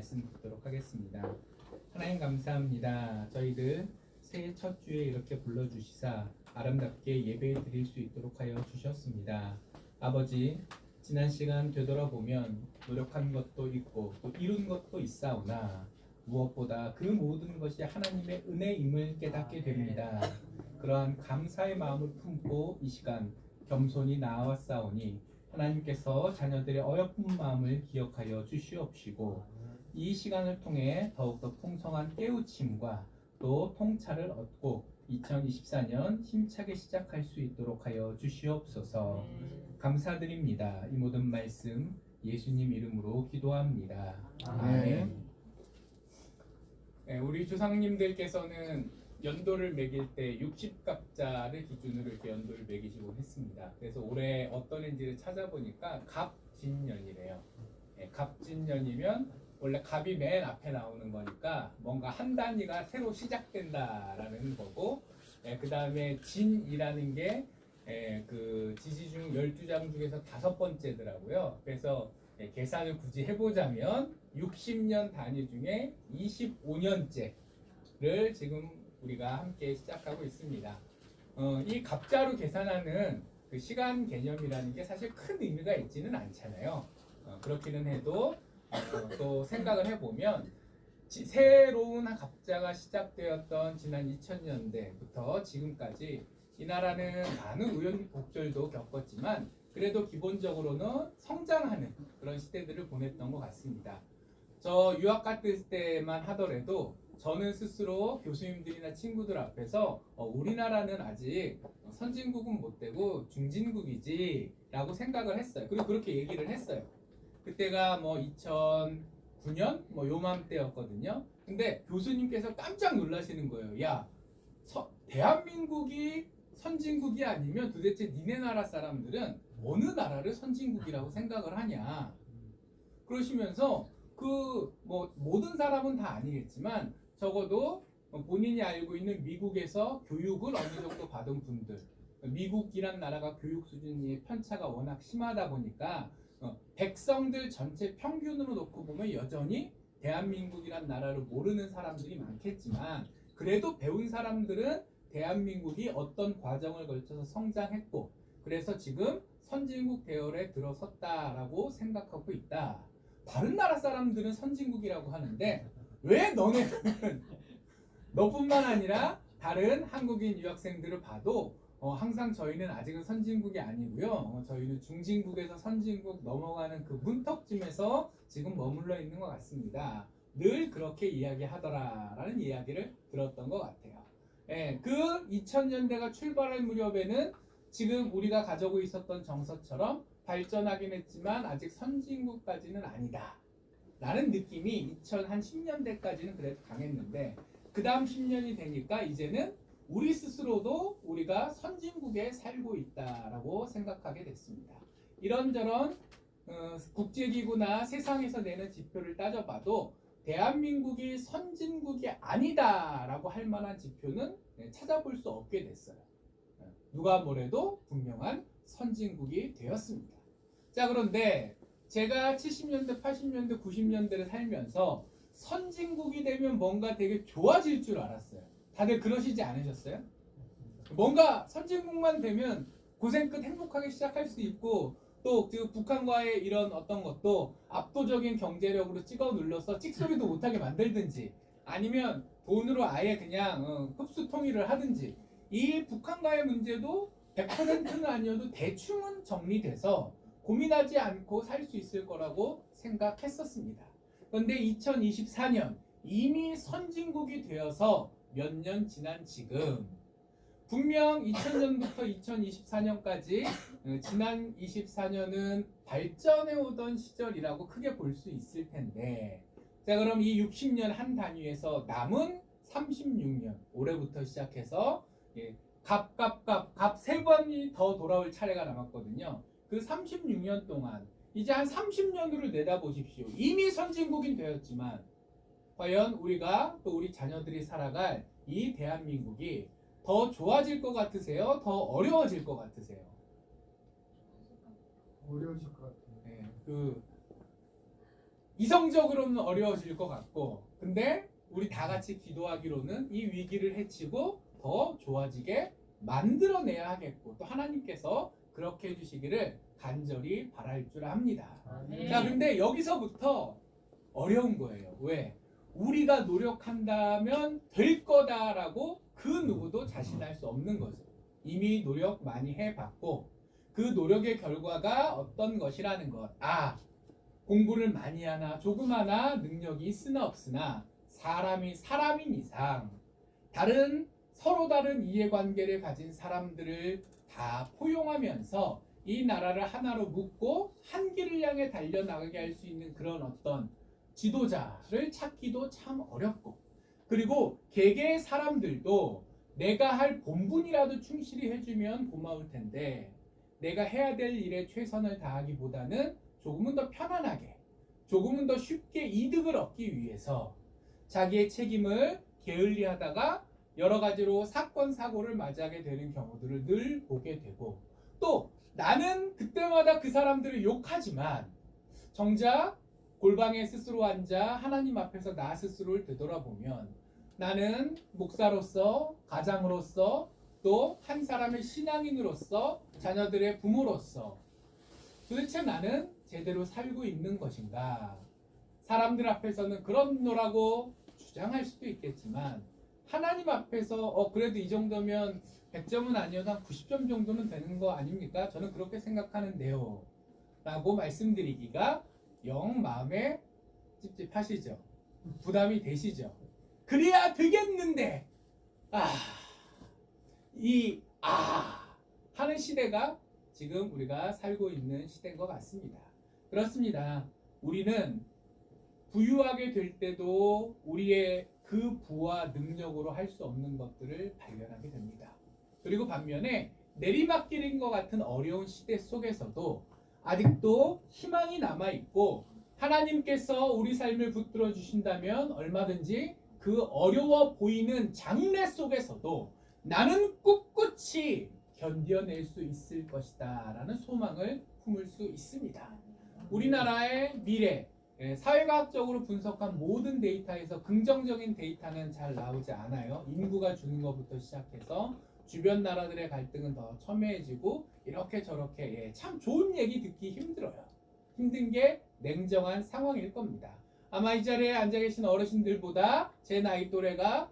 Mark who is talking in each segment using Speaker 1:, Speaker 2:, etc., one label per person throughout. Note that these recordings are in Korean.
Speaker 1: 말씀 듣도록 하겠습니다. 하나님 감사합니다. 저희들 새해 첫 주에 이렇게 불러주시사 아름답게 예배 드릴 수 있도록 하여 주셨습니다. 아버지, 지난 시간 되돌아보면 노력한 것도 있고 또 이룬 것도 있사오나 무엇보다 그 모든 것이 하나님의 은혜임을 깨닫게 됩니다. 그러한 감사의 마음을 품고 이 시간 겸손히 나아왔사오니 하나님께서 자녀들의 어여쁜 마음을 기억하여 주시옵시고 이 시간을 통해 더욱더 풍성한 깨우침과 또 통찰을 얻고 2024년 힘차게 시작할 수 있도록 하여 주시옵소서. 감사드립니다. 이 모든 말씀 예수님 이름으로 기도합니다. 아멘. 네, 우리 조상님들께서는 연도를 매길 때 60갑자를 기준으로 이렇게 연도를 매기시곤 했습니다. 그래서 올해 어떤 해인지를 찾아보니까 갑진년이래요. 네, 갑진년이면 원래 갑이 맨 앞에 나오는 거니까 뭔가 한 단위가 새로 시작된다라는 거고, 그 다음에 진이라는 게 그 지지중 12장 중에서 5번째더라고요. 그래서 계산을 굳이 해보자면 60년 단위 중에 25년째를 지금 우리가 함께 시작하고 있습니다. 이 갑자로 계산하는 그 시간 개념이라는 게 사실 큰 의미가 있지는 않잖아요. 그렇기는 해도 또 생각을 해보면 새로운 갑자가 시작되었던 지난 2000년대부터 지금까지 이 나라는 많은 우여곡절도 겪었지만 그래도 기본적으로는 성장하는 그런 시대들을 보냈던 것 같습니다. 저 유학 갔을 때만 하더라도 저는 스스로 교수님들이나 친구들 앞에서 우리나라는 아직 선진국은 못 되고 중진국이지 라고 생각을 했어요. 그리고 그렇게 얘기를 했어요. 그때가 뭐 2009년 뭐 요맘때였거든요. 근데 교수님께서 깜짝 놀라시는 거예요. 야, 대한민국이 선진국이 아니면 도대체 니네 나라 사람들은 어느 나라를 선진국이라고 생각을 하냐. 그러시면서 그 뭐 모든 사람은 다 아니겠지만 적어도 본인이 알고 있는 미국에서 교육을 어느 정도 받은 분들, 미국이란 나라가 교육 수준의 편차가 워낙 심하다 보니까 백성들 전체 평균으로 놓고 보면 여전히 대한민국이란 나라를 모르는 사람들이 많겠지만 그래도 배운 사람들은 대한민국이 어떤 과정을 거쳐서 성장했고 그래서 지금 선진국 대열에 들어섰다라고 생각하고 있다. 다른 나라 사람들은 선진국이라고 하는데 왜 너네는 너뿐만 아니라 다른 한국인 유학생들을 봐도 항상 저희는 아직은 선진국이 아니고요. 저희는 중진국에서 선진국 넘어가는 그 문턱쯤에서 지금 머물러 있는 것 같습니다. 늘 그렇게 이야기하더라라는 이야기를 들었던 것 같아요. 그 2000년대가 출발할 무렵에는 지금 우리가 가지고 있었던 정서처럼 발전하긴 했지만 아직 선진국까지는 아니다 라는 느낌이 2010년대까지는 그래도 강했는데 그 다음 10년이 되니까 이제는 우리 스스로도 우리가 선진국에 살고 있다라고 생각하게 됐습니다. 이런저런 국제기구나 세상에서 내는 지표를 따져봐도 대한민국이 선진국이 아니다라고 할 만한 지표는 찾아볼 수 없게 됐어요. 누가 뭐래도 분명한 선진국이 되었습니다. 자, 그런데 제가 70년대, 80년대, 90년대를 살면서 선진국이 되면 뭔가 되게 좋아질 줄 알았어요. 다들 그러시지 않으셨어요? 뭔가 선진국만 되면 고생 끝 행복하게 시작할 수 있고 또 그 북한과의 이런 어떤 것도 압도적인 경제력으로 찍어 눌러서 찍소리도 못하게 만들든지 아니면 돈으로 아예 그냥 흡수 통일을 하든지 이 북한과의 문제도 100%는 아니어도 대충은 정리돼서 고민하지 않고 살 수 있을 거라고 생각했었습니다. 그런데 2024년 이미 선진국이 되어서 몇 년 지난 지금 분명 2000년부터 2024년까지 지난 24년은 발전해 오던 시절이라고 크게 볼 수 있을 텐데 자 그럼 이 60년 한 단위에서 남은 36년 올해부터 시작해서 갑 3번이 더 돌아올 차례가 남았거든요. 그 36년 동안 이제 한 30년으로 내다보십시오. 이미 선진국인 되었지만 과연 우리가 또 우리 자녀들이 살아갈 이 대한민국이 더 좋아질 것 같으세요? 더 어려워질 것 같으세요?
Speaker 2: 어려우실 것 같아요.
Speaker 1: 네, 이성적으로는 어려워질 것 같고, 근데 우리 다 같이 기도하기로는 이 위기를 해치고 더 좋아지게 만들어내야 하겠고, 또 하나님께서 그렇게 해주시기를 간절히 바랄 줄 압니다. 자, 근데 여기서부터 어려운 거예요. 왜? 우리가 노력한다면 될 거다라고 그 누구도 자신할 수 없는 거죠. 이미 노력 많이 해봤고 그 노력의 결과가 어떤 것이라는 것. 공부를 많이 하나 조그마나 능력이 있으나 없으나 사람이 사람인 이상 서로 다른 이해관계를 가진 사람들을 다 포용하면서 이 나라를 하나로 묶고 한 길을 향해 달려나가게 할 수 있는 그런 어떤 지도자를 찾기도 참 어렵고, 그리고 개개의 사람들도 내가 할 본분이라도 충실히 해주면 고마울 텐데 내가 해야 될 일에 최선을 다하기보다는 조금은 더 편안하게, 조금은 더 쉽게 이득을 얻기 위해서 자기의 책임을 게을리하다가 여러 가지로 사건 사고를 맞이하게 되는 경우들을 늘 보게 되고, 또 나는 그때마다 그 사람들을 욕하지만 정작 골방에 스스로 앉아 하나님 앞에서 나 스스로를 되돌아보면 나는 목사로서, 가장으로서, 또 한 사람의 신앙인으로서, 자녀들의 부모로서 도대체 나는 제대로 살고 있는 것인가? 사람들 앞에서는 그렇노라고 주장할 수도 있겠지만 하나님 앞에서 그래도 이 정도면 100점은 아니어도 한 90점 정도는 되는 거 아닙니까? 저는 그렇게 생각하는데요 라고 말씀드리기가 영 마음에 찝찝하시죠? 부담이 되시죠? 그래야 되겠는데 하는 시대가 지금 우리가 살고 있는 시대인 것 같습니다. 그렇습니다. 우리는 부유하게 될 때도 우리의 그 부와 능력으로 할 수 없는 것들을 발견하게 됩니다. 그리고 반면에 내리막길인 것 같은 어려운 시대 속에서도 아직도 희망이 남아있고 하나님께서 우리 삶을 붙들어 주신다면 얼마든지 그 어려워 보이는 장래 속에서도 나는 꿋꿋이 견뎌낼 수 있을 것이다 라는 소망을 품을 수 있습니다. 우리나라의 미래, 사회과학적으로 분석한 모든 데이터에서 긍정적인 데이터는 잘 나오지 않아요. 인구가 주는 것부터 시작해서 주변 나라들의 갈등은 더 첨예해지고 이렇게 저렇게 참 좋은 얘기 듣기 힘들어요. 힘든 게 냉정한 상황일 겁니다. 아마 이 자리에 앉아 계신 어르신들보다 제 나이 또래가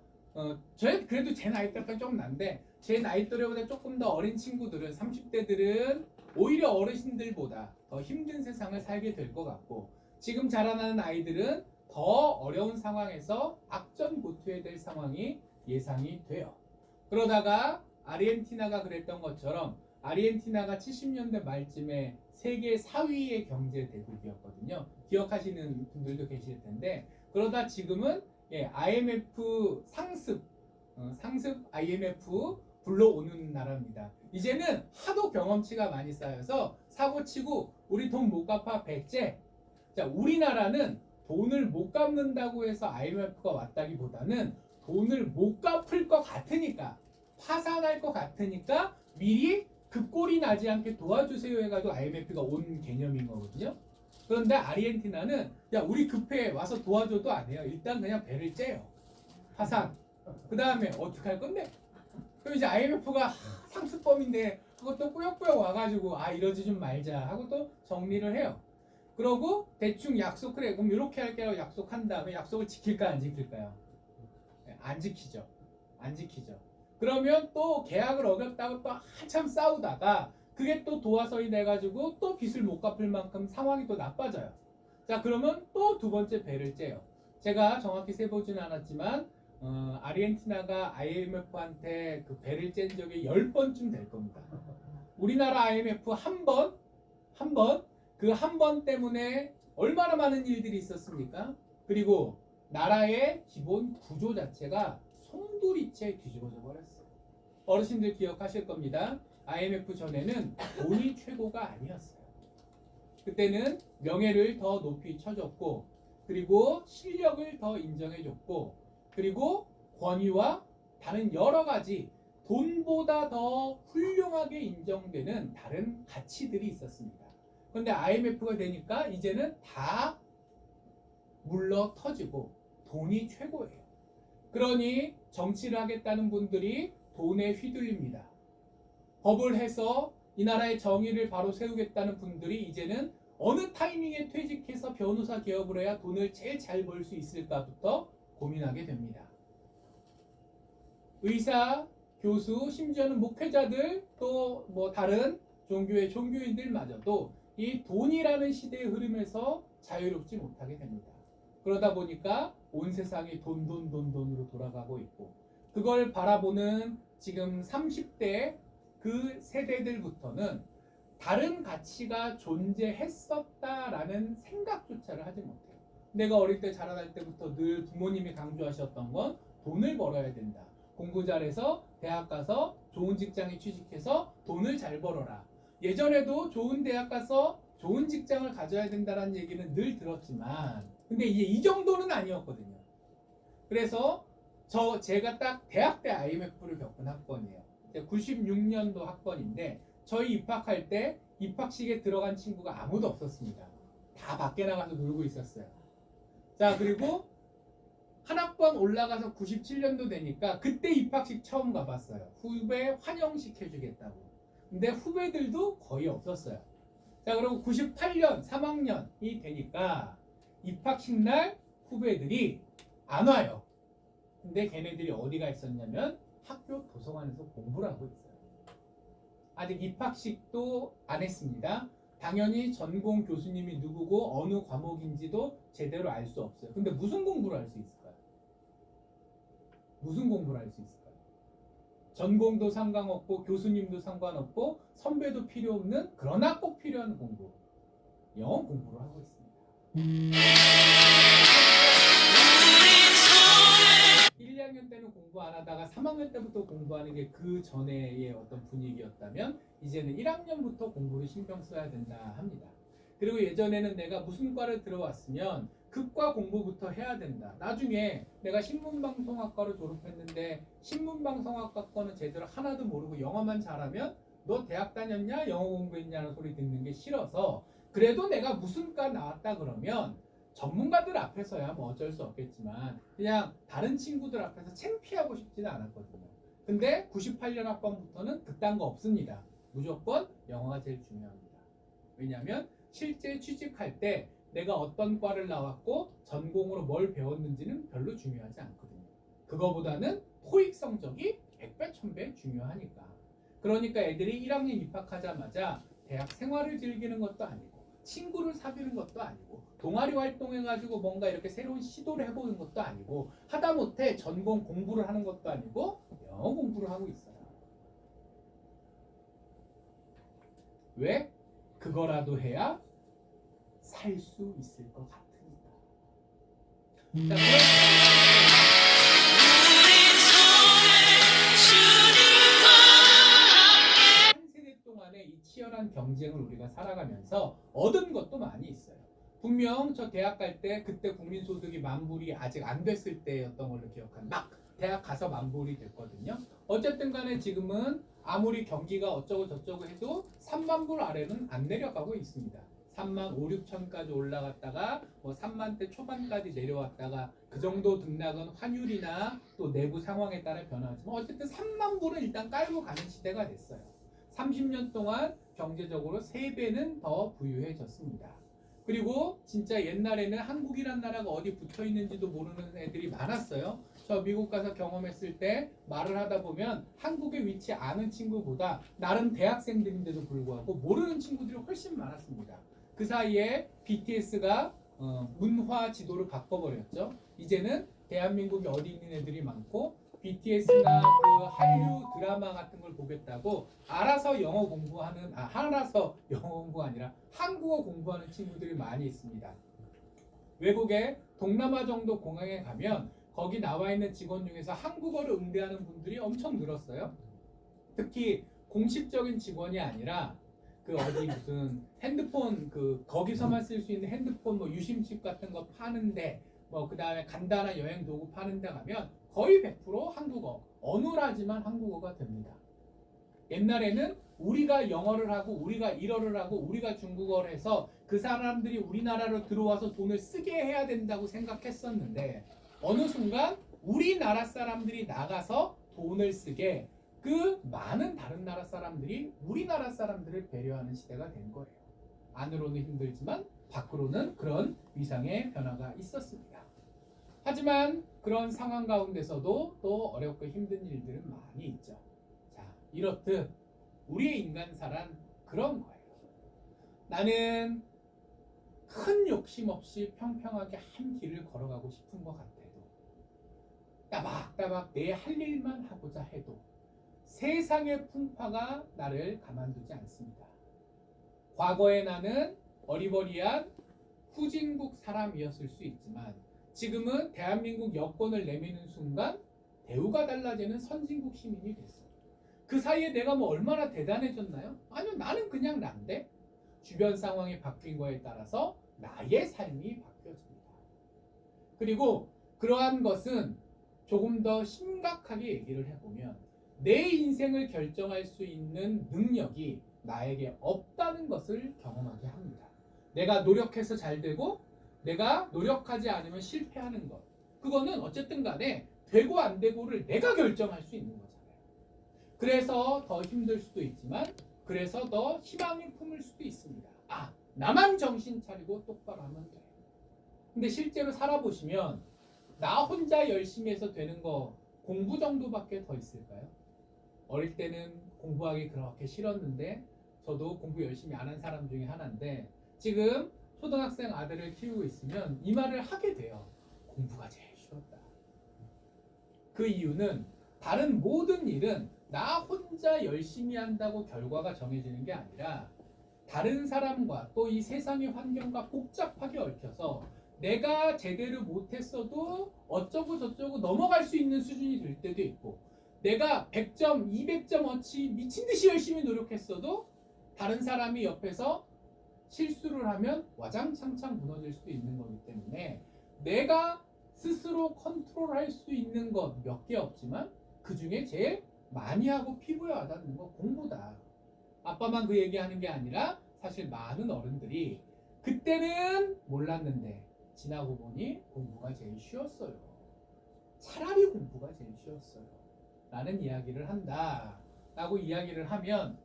Speaker 1: 그래도 제 나이 또래가 조금 난데 제 나이 또래보다 조금 더 어린 친구들은 30대들은 오히려 어르신들보다 더 힘든 세상을 살게 될 것 같고, 지금 자라나는 아이들은 더 어려운 상황에서 악전고투해야 될 상황이 예상이 돼요. 그러다가 아르헨티나가 그랬던 것처럼 아르헨티나가 70년대 말쯤에 세계 4위의 경제 대국이었거든요. 기억하시는 분들도 계실 텐데, 그러다 지금은 IMF 상습 IMF 불러오는 나라입니다. 이제는 하도 경험치가 많이 쌓여서 사고치고 우리 돈 못 갚아 백제. 자, 우리나라는 돈을 못 갚는다고 해서 IMF가 왔다기보다는 돈을 못 갚을 것 같으니까, 파산할 것 같으니까 미리 그 꼴이 나지 않게 도와주세요 해가지고 IMF가 온 개념인 거거든요. 그런데 아르헨티나는 우리 급해 와서 도와줘도 안 해요. 일단 그냥 배를 째요. 파산. 그 다음에 어떻게 할 건데? 그럼 이제 IMF가 상습범인데 그것도 꾸역꾸역 와가지고 이러지 좀 말자 하고 또 정리를 해요. 그러고 대충 약속을 해. 그럼 이렇게 할게요 약속한 다음에 약속을 지킬까 안 지킬까요? 안 지키죠. 안 지키죠. 그러면 또 계약을 어겼다고 또 한참 싸우다가 그게 또 도화선이 돼가지고 또 빚을 못 갚을 만큼 상황이 또 나빠져요. 자, 그러면 또 두 번째 배를 째요. 제가 정확히 세보진 않았지만 아르헨티나가 IMF한테 그 배를 짠 적이 10번쯤 될 겁니다. 우리나라 IMF 한 번, 그 한 번 때문에 얼마나 많은 일들이 있었습니까? 그리고 나라의 기본 구조 자체가 송두리째 뒤집어져 버렸어요. 어르신들 기억하실 겁니다. IMF 전에는 돈이 최고가 아니었어요. 그때는 명예를 더 높이 쳐줬고, 그리고 실력을 더 인정해줬고, 그리고 권위와 다른 여러 가지 돈보다 더 훌륭하게 인정되는 다른 가치들이 있었습니다. 그런데 IMF가 되니까 이제는 다 물러 터지고 돈이 최고예요. 그러니 정치를 하겠다는 분들이 돈에 휘둘립니다. 법을 해서 이 나라의 정의를 바로 세우겠다는 분들이 이제는 어느 타이밍에 퇴직해서 변호사 개업을 해야 돈을 제일 잘 벌 수 있을까부터 고민하게 됩니다. 의사, 교수, 심지어는 목회자들 또 뭐 다른 종교의 종교인들마저도 이 돈이라는 시대의 흐름에서 자유롭지 못하게 됩니다. 그러다 보니까 온 세상이 돈으로 돌아가고 있고, 그걸 바라보는 지금 30대 그 세대들부터는 다른 가치가 존재했었다라는 생각조차를 하지 못해요. 내가 어릴 때 자라날 때부터 늘 부모님이 강조하셨던 건 돈을 벌어야 된다. 공부 잘해서 대학 가서 좋은 직장에 취직해서 돈을 잘 벌어라. 예전에도 좋은 대학 가서 좋은 직장을 가져야 된다는 얘기는 늘 들었지만, 근데 이제 이 정도는 아니었거든요. 그래서 제가 딱 대학 때 IMF를 겪은 학번이에요. 96년도 학번인데 저희 입학할 때 입학식에 들어간 친구가 아무도 없었습니다. 다 밖에 나가서 놀고 있었어요. 자, 그리고 한 학번 올라가서 97년도 되니까 그때 입학식 처음 가봤어요. 후배 환영식 해주겠다고. 근데 후배들도 거의 없었어요. 자, 그리고 98년 3학년이 되니까 입학식 날 후배들이 안 와요. 근데 걔네들이 어디가 있었냐면 학교 도서관에서 공부를 하고 있어요. 아직 입학식도 안 했습니다. 당연히 전공 교수님이 누구고 어느 과목인지도 제대로 알 수 없어요. 근데 무슨 공부를 할 수 있을까요? 무슨 공부를 할 수 있을까요? 전공도 상관없고 교수님도 상관없고 선배도 필요 없는, 그러나 꼭 필요한 공부, 영어 공부를 하고 있습니다. 1, 2학년 때는 공부 안 하다가 3학년 때부터 공부하는 게 그 전에의 어떤 분위기였다면 이제는 1학년부터 공부를 신경 써야 된다 합니다. 그리고 예전에는 내가 무슨 과를 들어왔으면 극과 공부부터 해야 된다. 나중에 내가 신문방송학과로 졸업했는데 신문방송학과 거는 제대로 하나도 모르고 영어만 잘하면 너 대학 다녔냐? 영어 공부했냐는 소리 듣는 게 싫어서, 그래도 내가 무슨 과 나왔다 그러면 전문가들 앞에서야 뭐 어쩔 수 없겠지만 그냥 다른 친구들 앞에서 창피하고 싶지는 않았거든요. 근데 98년 학번부터는 그딴 거 없습니다. 무조건 영어가 제일 중요합니다. 왜냐하면 실제 취직할 때 내가 어떤 과를 나왔고 전공으로 뭘 배웠는지는 별로 중요하지 않거든요. 그거보다는 토익 성적이 100배 1000배 중요하니까. 그러니까 애들이 1학년 입학하자마자 대학 생활을 즐기는 것도 아니고 친구를 사귀는 것도 아니고 동아리 활동해가지고 뭔가 이렇게 새로운 시도를 해보는 것도 아니고 하다못해 전공 공부를 하는 것도 아니고 영어 공부를 하고 있어요. 왜? 그거라도 해야 살 수 있을 것 같으니까. 자, 한 세대 동안의 이 치열한 경쟁을 우리가 살아가면서 얻은 것도 많이 있어요. 분명 저 대학 갈 때 그때 국민소득이 만불이 아직 안 됐을 때였던 걸로 기억합니다. 막 대학 가서 만불이 됐거든요. 어쨌든 간에 지금은 아무리 경기가 어쩌고 저쩌고 해도 3만 불 아래는 안 내려가고 있습니다. 3만 5, 6천까지 올라갔다가 뭐 3만대 초반까지 내려왔다가 그 정도 등락은 환율이나 또 내부 상황에 따라 변하지만 어쨌든 3만 불은 일단 깔고 가는 시대가 됐어요. 30년 동안 경제적으로 3배는 더 부유해졌습니다. 그리고 진짜 옛날에는 한국이란 나라가 어디 붙어 있는지도 모르는 애들이 많았어요. 저 미국 가서 경험했을 때 말을 하다 보면 한국에 위치 아는 친구보다 나름 대학생들인데도 불구하고 모르는 친구들이 훨씬 많았습니다. 그 사이에 BTS가 문화 지도를 바꿔버렸죠. 이제는 대한민국이 어디 있는 애들이 많고 BTS나 그 한류 드라마 같은 걸 보겠다고 알아서 영어 공부하는, 알아서 영어 공부가 아니라 한국어 공부하는 친구들이 많이 있습니다. 외국에 동남아 정도 공항에 가면 거기 나와 있는 직원 중에서 한국어를 응대하는 분들이 엄청 늘었어요. 특히 공식적인 직원이 아니라 그 어디 무슨 핸드폰 그 거기서만 쓸 수 있는 핸드폰 뭐 유심칩 같은 거 파는데 뭐 그 다음에 간단한 여행 도구 파는 데 가면 거의 100% 한국어, 어눌하지만 한국어가 됩니다. 옛날에는 우리가 영어를 하고 우리가 일어를 하고 우리가 중국어를 해서 그 사람들이 우리나라로 들어와서 돈을 쓰게 해야 된다고 생각했었는데 어느 순간 우리나라 사람들이 나가서 돈을 쓰게 그 많은 다른 나라 사람들이 우리나라 사람들을 배려하는 시대가 된 거예요. 안으로는 힘들지만 밖으로는 그런 위상의 변화가 있었습니다. 하지만 그런 상황 가운데서도 또 어렵고 힘든 일들은 많이 있죠. 자, 이렇듯 우리의 인간사란 그런 거예요. 나는 큰 욕심 없이 평평하게 한 길을 걸어가고 싶은 것 같아도 따박따박 내 할 일만 하고자 해도 세상의 풍파가 나를 가만두지 않습니다. 과거에 나는 어리버리한 후진국 사람이었을 수 있지만 지금은 대한민국 여권을 내미는 순간 대우가 달라지는 선진국 시민이 됐어요. 그 사이에 내가 뭐 얼마나 대단해졌나요? 아니요, 나는 그냥 난데 주변 상황이 바뀐 거에 따라서 나의 삶이 바뀌어집니다. 그리고 그러한 것은 조금 더 심각하게 얘기를 해보면 내 인생을 결정할 수 있는 능력이 나에게 없다는 것을 경험하게 합니다. 내가 노력해서 잘 되고 내가 노력하지 않으면 실패하는 것, 그거는 어쨌든 간에 되고 안 되고를 내가 결정할 수 있는 거잖아요. 그래서 더 힘들 수도 있지만 그래서 더 희망이 품을 수도 있습니다. 아, 나만 정신 차리고 똑바로 하면 돼. 근데 실제로 살아보시면 나 혼자 열심히 해서 되는 거 공부 정도밖에 더 있을까요? 어릴 때는 공부하기 그렇게 싫었는데 저도 공부 열심히 안 한 사람 중에 하나인데 지금 초등학생 아들을 키우고 있으면 이 말을 하게 돼요. 공부가 제일 쉬웠다. 그 이유는 다른 모든 일은 나 혼자 열심히 한다고 결과가 정해지는 게 아니라 다른 사람과 또 이 세상의 환경과 복잡하게 얽혀서 내가 제대로 못했어도 어쩌고 저쩌고 넘어갈 수 있는 수준이 될 때도 있고 내가 100점, 200점어치 미친 듯이 열심히 노력했어도 다른 사람이 옆에서 실수를 하면 와장창창 무너질 수도 있는 거기 때문에 내가 스스로 컨트롤할 수 있는 것 몇 개 없지만 그 중에 제일 많이 하고 피부에 와닿는 거 공부다. 아빠만 그 얘기하는 게 아니라 사실 많은 어른들이 그때는 몰랐는데 지나고 보니 공부가 제일 쉬웠어요. 차라리 공부가 제일 쉬웠어요. 라는 이야기를 한다. 라고 이야기를 하면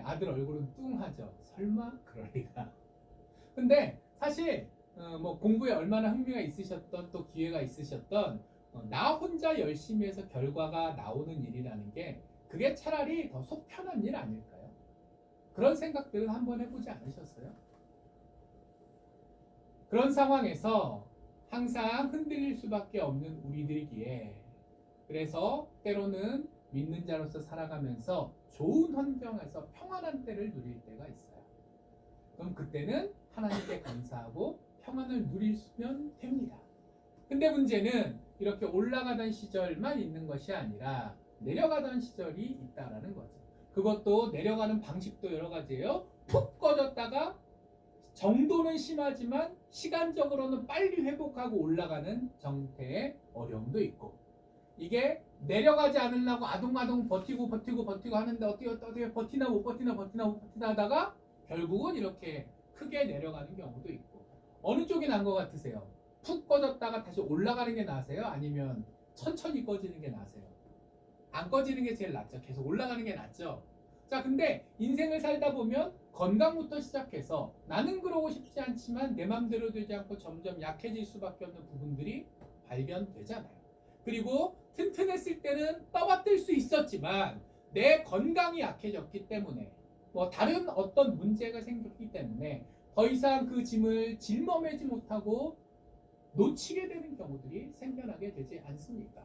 Speaker 1: 아들 얼굴은 뚱하죠. 설마 그럴 리가. 근데 사실 뭐 공부에 얼마나 흥미가 있으셨던 또 기회가 있으셨던 나 혼자 열심히 해서 결과가 나오는 일이라는 게 그게 차라리 더 속 편한 일 아닐까요? 그런 생각들을 한번 해보지 않으셨어요? 그런 상황에서 항상 흔들릴 수밖에 없는 우리들이기에 그래서 때로는 믿는 자로서 살아가면서 좋은 환경에서 평안한 때를 누릴 때가 있어요. 그럼 그때는 하나님께 감사하고 평안을 누리면 됩니다. 근데 문제는 이렇게 올라가던 시절만 있는 것이 아니라 내려가던 시절이 있다라는 거죠. 그것도 내려가는 방식도 여러 가지예요. 푹 꺼졌다가 정도는 심하지만 시간적으로는 빨리 회복하고 올라가는 정태의 어려움도 있고 이게 내려가지 않으려고 아둥아둥 버티고 하는데 어떻게 버티나 못 버티나 하다가 결국은 이렇게 크게 내려가는 경우도 있고 어느 쪽이 나은 것 같으세요? 푹 꺼졌다가 다시 올라가는 게 나으세요? 아니면 천천히 꺼지는 게 나으세요? 안 꺼지는 게 제일 낫죠. 계속 올라가는 게 낫죠. 자, 근데 인생을 살다 보면 건강부터 시작해서 나는 그러고 싶지 않지만 내 맘대로 되지 않고 점점 약해질 수밖에 없는 부분들이 발견되잖아요. 그리고 튼튼했을 때는 떠받들 수 있었지만 내 건강이 약해졌기 때문에 뭐 다른 어떤 문제가 생겼기 때문에 더 이상 그 짐을 짊어매지 못하고 놓치게 되는 경우들이 생겨나게 되지 않습니까?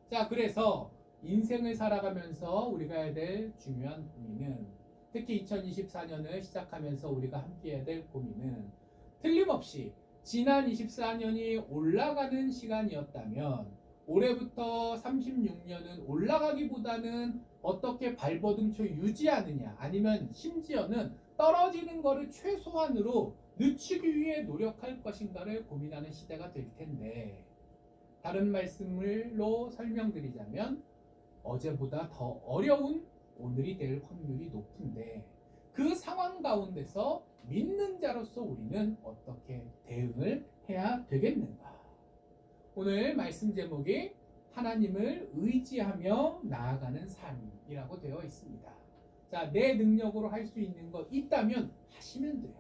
Speaker 1: 자, 그래서 인생을 살아가면서 우리가 해야 될 중요한 고민은 특히 2024년을 시작하면서 우리가 함께 해야 될 고민은 틀림없이 지난 24년이 올라가는 시간이었다면 올해부터 36년은 올라가기보다는 어떻게 발버둥쳐 유지하느냐 아니면 심지어는 떨어지는 것을 최소한으로 늦추기 위해 노력할 것인가를 고민하는 시대가 될 텐데 다른 말씀으로 설명드리자면 어제보다 더 어려운 오늘이 될 확률이 높은데 그 상황 가운데서 믿는 자로서 우리는 어떻게 대응을 해야 되겠는가? 오늘 말씀 제목이 하나님을 의지하며 나아가는 삶이라고 되어 있습니다. 자, 내 능력으로 할 수 있는 것 있다면 하시면 돼요.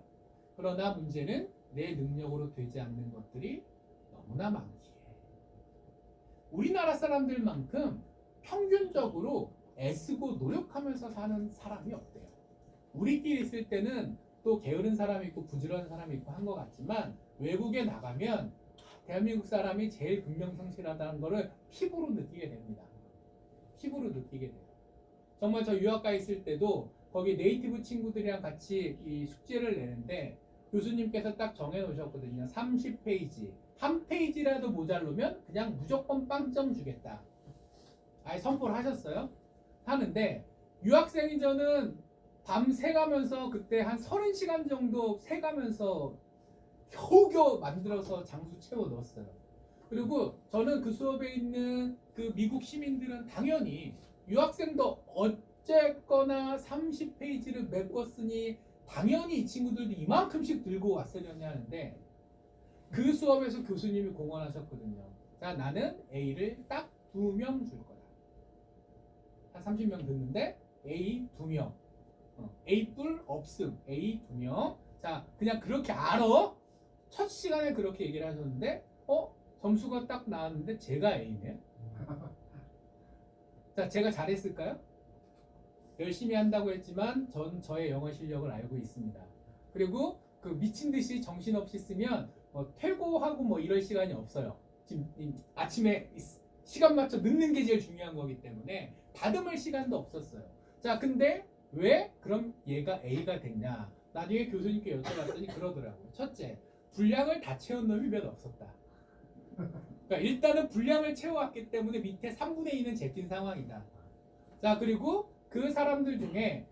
Speaker 1: 그러나 문제는 내 능력으로 되지 않는 것들이 너무나 많기에 우리나라 사람들만큼 평균적으로 애쓰고 노력하면서 사는 사람이 없대요. 우리끼리 있을 때는 또 게으른 사람이 있고 부지런한 사람이 있고 한 것 같지만 외국에 나가면 대한민국 사람이 제일 근명성실하다는 것을 피부로 느끼게 됩니다. 피부로 느끼게 돼요. 정말 저 유학가 있을 때도 거기 네이티브 친구들이랑 같이 이 숙제를 내는데 교수님께서 딱 정해 놓으셨거든요. 30페이지. 한 페이지라도 모자르면 그냥 무조건 빵점 주겠다. 아예 선포를 하셨어요. 하는데 유학생인 저는 밤 새가면서 그때 한 30시간 정도 새가면서 겨우겨우 만들어서 장수 채워 넣었어요. 그리고 저는 그 수업에 있는 그 미국 시민들은 당연히 유학생도 어쨌거나 30페이지를 메꿨으니 당연히 이 친구들도 이만큼씩 들고 왔으려니 하는데 그 수업에서 교수님이 공언하셨거든요. 자, 나는 A를 딱 2명 줄 거다. 한 30명 듣는데 A 2명. A 뿔 없음. A 2명. 자, 그냥 그렇게 알아. 첫 시간에 그렇게 얘기를 하셨는데 점수가 딱 나왔는데 제가 A네. 자, 제가 잘했을까요? 열심히 한다고 했지만 전 저의 영어 실력을 알고 있습니다. 그리고 그 미친 듯이 정신없이 쓰면 퇴고하고 이럴 시간이 없어요. 지금 아침에 시간 맞춰 늦는 게 제일 중요한 거기 때문에 다듬을 시간도 없었어요. 자, 근데 왜 그럼 얘가 A가 됐냐? 나중에 교수님께 여쭤봤더니 그러더라고요. 첫째, 분량을 다 채운 놈이 몇 없었다. 그러니까 일단은 분량을 채워왔기 때문에 밑에 3분의 2는 제낀 상황이다. 자, 그리고 그 사람들 중에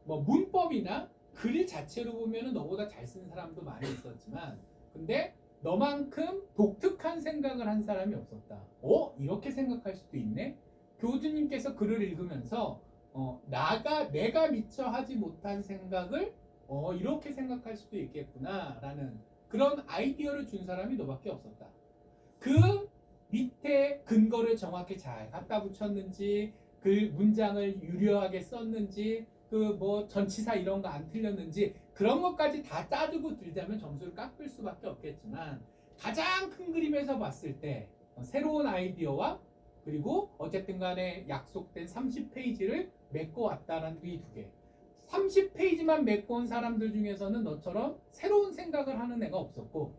Speaker 1: 문법이나 글 자체로 보면은 너보다 잘 쓰는 사람도 많이 있었지만 근데 너만큼 독특한 생각을 한 사람이 없었다. 이렇게 생각할 수도 있네. 교수님께서 글을 읽으면서 내가 미처 하지 못한 생각을 이렇게 생각할 수도 있겠구나라는 그런 아이디어를 준 사람이 너밖에 없었다. 그 밑에 근거를 정확히 잘 갖다 붙였는지 그 문장을 유려하게 썼는지 그 전치사 이런 거 안 틀렸는지 그런 것까지 다 따지고 들자면 점수를 깎을 수밖에 없겠지만 가장 큰 그림에서 봤을 때 새로운 아이디어와 그리고 어쨌든 간에 약속된 30페이지를 메꿔왔다는 이 두 개. 30페이지만 메꿔온 사람들 중에서는 너처럼 새로운 생각을 하는 애가 없었고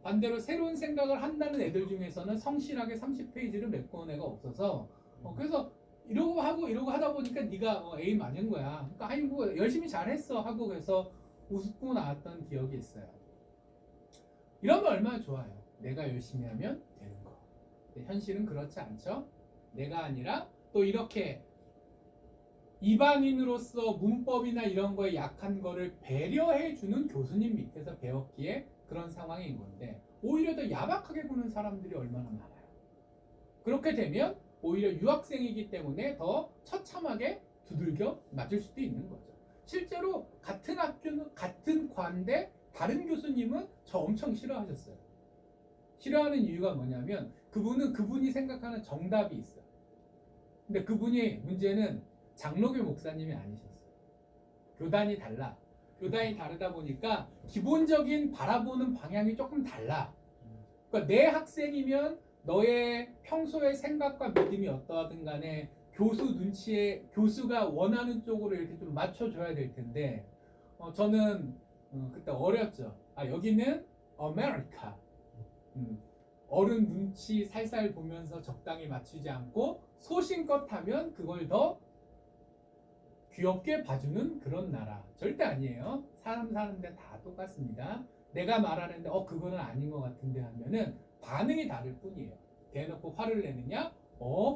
Speaker 1: 반대로 새로운 생각을 한다는 애들 중에서는 성실하게 30페이지를 메꿔온 애가 없어서 그래서 이러고 하다 보니까 네가 A 맞은 거야. 그러니까 아이고 열심히 잘했어 하고 그래서 웃고 나왔던 기억이 있어요. 이러면 얼마나 좋아요. 내가 열심히 하면 되는 거. 근데 현실은 그렇지 않죠. 내가 아니라 또 이렇게 이방인으로서 문법이나 이런 거에 약한 거를 배려해주는 교수님 밑에서 배웠기에 그런 상황인 건데 오히려 더 야박하게 보는 사람들이 얼마나 많아요. 그렇게 되면 오히려 유학생이기 때문에 더 처참하게 두들겨 맞을 수도 있는 거죠. 실제로 같은 학교는 같은 과인데 다른 교수님은 저 엄청 싫어하셨어요. 싫어하는 이유가 뭐냐면 그분이 생각하는 정답이 있어요. 근데 그분이 문제는 장로교 목사님이 아니셨어요. 교단이 달라. 교단이 다르다 보니까 기본적인 바라보는 방향이 조금 달라. 그러니까 내 학생이면 너의 평소의 생각과 믿음이 어떠하든 간에 교수 눈치에 교수가 원하는 쪽으로 이렇게 좀 맞춰줘야 될 텐데 저는 그때 어렸죠. 여기는 아메리카. 어른 눈치 살살 보면서 적당히 맞추지 않고 소신껏 하면 그걸 더 귀엽게 봐주는 그런 나라. 절대 아니에요. 사람 사는데 다 똑같습니다. 내가 말하는데 그거는 아닌 것 같은데 하면은 반응이 다를 뿐이에요. 대놓고 화를 내느냐?